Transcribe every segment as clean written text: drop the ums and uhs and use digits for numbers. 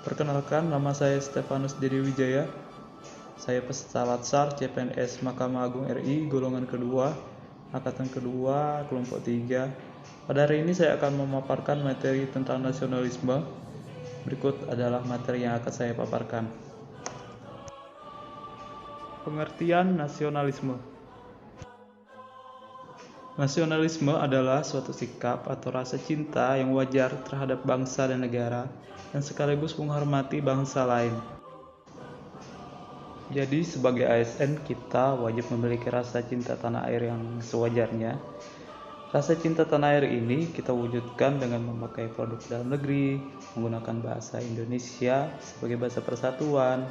Perkenalkan, nama saya Stefanus Dedi Wijaya. Saya peserta Latsar CPNS Mahkamah Agung RI golongan kedua, angkatan kedua, kelompok 3. Pada hari ini saya akan memaparkan materi tentang nasionalisme. Berikut adalah materi yang akan saya paparkan. Pengertian nasionalisme. Nasionalisme adalah suatu sikap atau rasa cinta yang wajar terhadap bangsa dan negara, dan sekaligus menghormati bangsa lain. Jadi sebagai ASN kita wajib memiliki rasa cinta tanah air yang sewajarnya. Rasa cinta tanah air ini kita wujudkan dengan memakai produk dalam negeri, menggunakan bahasa Indonesia sebagai bahasa persatuan,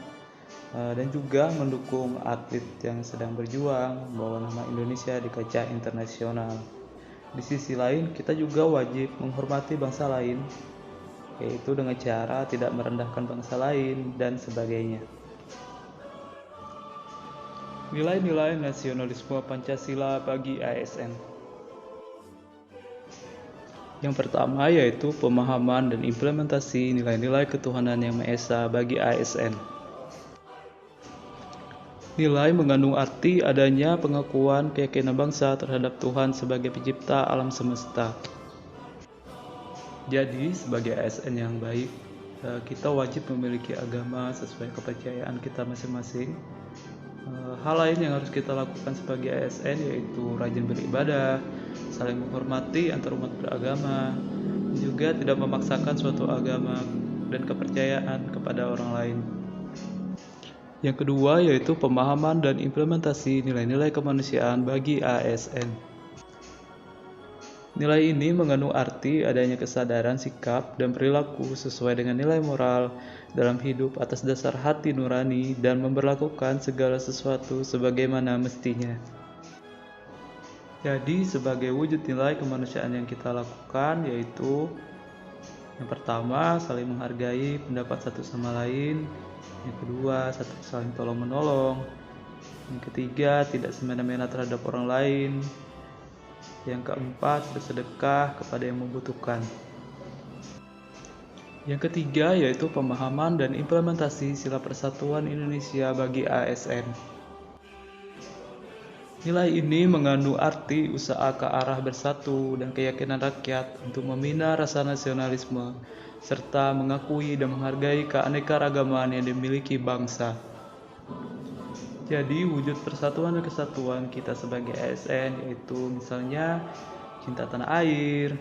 dan juga mendukung atlet yang sedang berjuang membawa nama Indonesia di kancah internasional. Di sisi lain, kita juga wajib menghormati bangsa lain, yaitu dengan cara tidak merendahkan bangsa lain dan sebagainya. Nilai-nilai nasionalisme Pancasila bagi ASN. Yang pertama yaitu pemahaman dan implementasi nilai-nilai ketuhanan yang Maha Esa bagi ASN. Nilai mengandung arti adanya pengakuan keyakinan bangsa terhadap Tuhan sebagai pencipta alam semesta. Jadi, sebagai ASN yang baik, kita wajib memiliki agama sesuai kepercayaan kita masing-masing. Hal lain yang harus kita lakukan sebagai ASN yaitu rajin beribadah, saling menghormati antar umat beragama, juga tidak memaksakan suatu agama dan kepercayaan kepada orang lain. Yang kedua yaitu pemahaman dan implementasi nilai-nilai kemanusiaan bagi ASN. Nilai ini mengandung arti adanya kesadaran sikap dan perilaku sesuai dengan nilai moral dalam hidup atas dasar hati nurani dan memperlakukan segala sesuatu sebagaimana mestinya. Jadi sebagai wujud nilai kemanusiaan yang kita lakukan yaitu yang pertama, saling menghargai pendapat satu sama lain. Yang kedua, saling tolong-menolong. Yang ketiga, tidak semena-mena terhadap orang lain. Yang keempat, bersedekah kepada yang membutuhkan. Yang ketiga, yaitu pemahaman dan implementasi sila persatuan Indonesia bagi ASN. Nilai ini mengandung arti usaha ke arah bersatu dan keyakinan rakyat untuk membina rasa nasionalisme, serta mengakui dan menghargai keanekaragaman yang dimiliki bangsa. Jadi wujud persatuan dan kesatuan kita sebagai ASN yaitu misalnya cinta tanah air,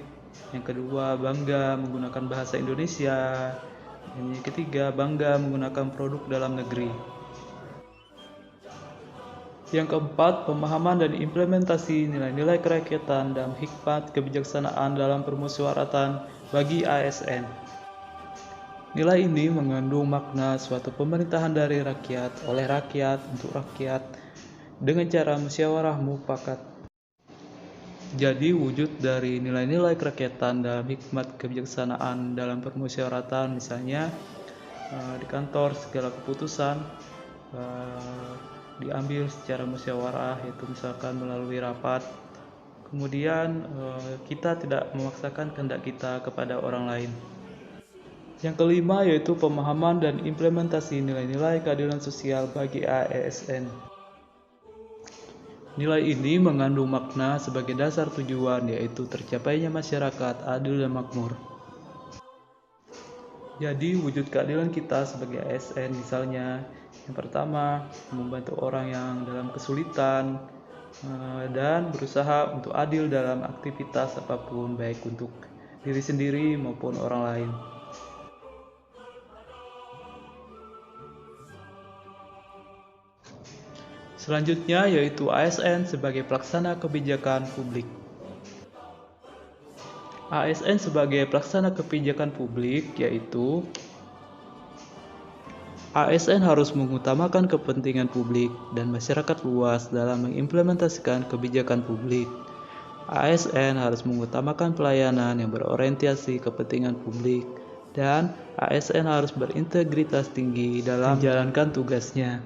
yang kedua bangga menggunakan bahasa Indonesia, dan yang ketiga bangga menggunakan produk dalam negeri. Yang keempat, pemahaman dan implementasi nilai-nilai kerakyatan dan hikmat kebijaksanaan dalam permusyawaratan bagi ASN. Nilai ini mengandung makna suatu pemerintahan dari rakyat, oleh rakyat, untuk rakyat, dengan cara musyawarah mufakat. Jadi wujud dari nilai-nilai kerakyatan dalam hikmat kebijaksanaan dalam permusyawaratan, misalnya di kantor segala keputusan diambil secara musyawarah, yaitu misalkan melalui rapat. Kemudian kita tidak memaksakan kehendak kita kepada orang lain. Yang kelima yaitu pemahaman dan implementasi nilai-nilai keadilan sosial bagi ASN. Nilai ini mengandung makna sebagai dasar tujuan yaitu tercapainya masyarakat adil dan makmur. Jadi wujud keadilan kita sebagai ASN misalnya yang pertama membantu orang yang dalam kesulitan dan berusaha untuk adil dalam aktivitas apapun baik untuk diri sendiri maupun orang lain. Selanjutnya yaitu ASN sebagai pelaksana kebijakan publik. ASN sebagai pelaksana kebijakan publik yaitu ASN harus mengutamakan kepentingan publik dan masyarakat luas dalam mengimplementasikan kebijakan publik. ASN harus mengutamakan pelayanan yang berorientasi kepentingan publik dan ASN harus berintegritas tinggi dalam menjalankan tugasnya.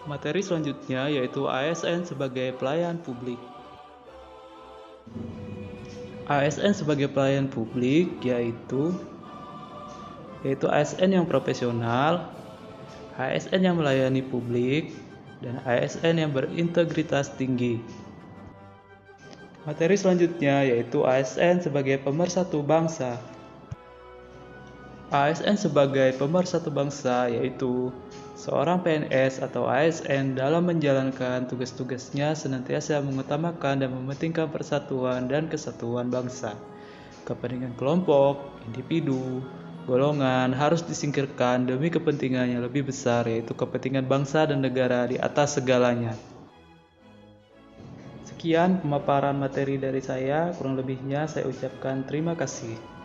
Materi selanjutnya yaitu ASN sebagai pelayan publik. ASN sebagai pelayan publik yaitu yaitu ASN yang profesional, ASN yang melayani publik, dan ASN yang berintegritas tinggi. Materi selanjutnya yaitu ASN sebagai pemersatu bangsa. ASN sebagai pemersatu bangsa yaitu seorang PNS atau ASN dalam menjalankan tugas-tugasnya senantiasa mengutamakan dan mementingkan persatuan dan kesatuan bangsa. Kepentingan kelompok, individu, golongan harus disingkirkan demi kepentingan yang lebih besar yaitu kepentingan bangsa dan negara di atas segalanya. Sekian pemaparan materi dari saya, kurang lebihnya saya ucapkan terima kasih.